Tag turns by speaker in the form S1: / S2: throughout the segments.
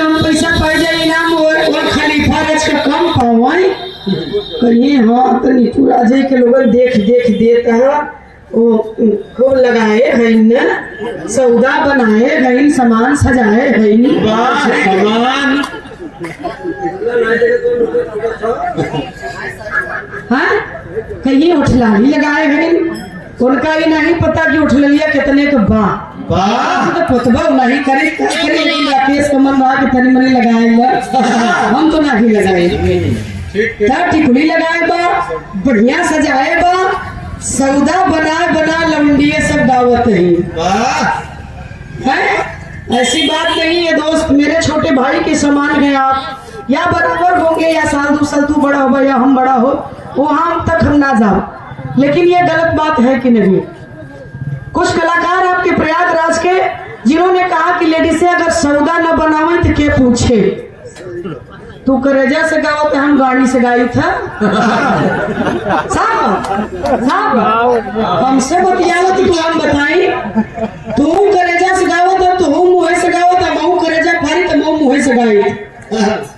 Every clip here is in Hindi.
S1: कम पैसा पाई जाए इनाम और खलीफा रच का कम पावाई कहिए। हाँ तनी पूरा जे के लोग देख देख देता है वो खूब लगाए है न, सौदा बनाए है, सामान सजाए है
S2: सामान
S1: हाँ कहिए उठलानी लगाए है। उनका ही नहीं पता कि उठलिया कितने के बा तो पुतबा नहीं करे राकेश का मन रहा कि तनी मनी लगाए हम तो नहीं लगाए टिकुली लगाए बा बढ़िया सजाए बा सौदा बना बना लवंडिये सब दावत है। ऐसी बात नहीं है दोस्त, मेरे छोटे भाई के समान हैं आप, या बराबर होंगे या साल दू बड़ा हो या हम बड़ा हो वहां तक हम ना जाओ, लेकिन ये गलत बात है कि नहीं। कुछ कलाकार आपके प्रयागराज के जिन्होंने कहा कि लेडीज से अगर सौदा न बनावे तो के पूछे, तू करेजा से गाओ तो हम गाड़ी से गाई था हमसे बतियावत तू हम बताई, तू करेजा से गाओ तो तू मुँह से गाओ तो मऊ करेजा फारी तो मऊ मुँह से गाई।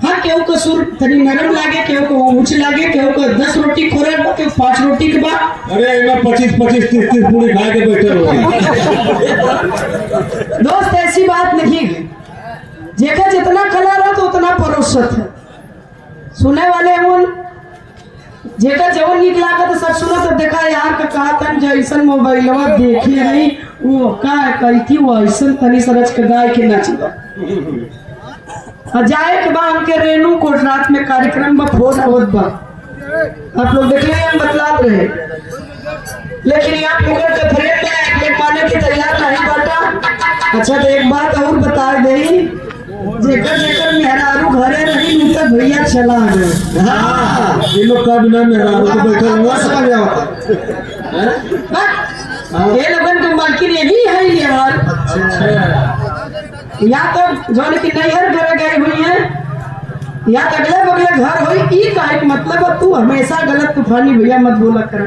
S1: हाँ केहू को सुर तनी नरम लागे, केहू को ऊंच लागे, केहू को 10 रोटी खोरक बा, केहू 5 रोटी के बाद
S2: अरे 25 30 पूरी खा के बैठे रहोगे।
S1: दोस्त ऐसी बात नहीं है, जेका जितना कला रहा तो उतना परोसत है। सुने वाले उन जेका जवन निक लागत सब सुनो तो देखा यार का कहा तन जैसन मोबाइलवा देखी नहीं वो का कही थी वो ऐसन तनी सरच के गाय के नाचला जाए के बाद हमके रेणु कोट रात में कार्यक्रम में फोन होत बा, आप लोग देख ले हम बतला रहे, लेकिन यहाँ पुगर के फ्रेम में पाने की तैयार नहीं बाटा। अच्छा तो एक बात और बता दे, जेकर जेकर मेहरारू घरे रही नु तक भैया चला गए।
S2: हाँ ये लोग का बिना मेहरारू तो बैठे हुआ समझ गया
S1: ये लगन के मालकिन यही है यार। या तो जो कि नैहर घर गई हुई है या अगले बगले घर हुई, ई का एक मतलब तू हमेशा गलत तूफानी भैया मत बोला कर।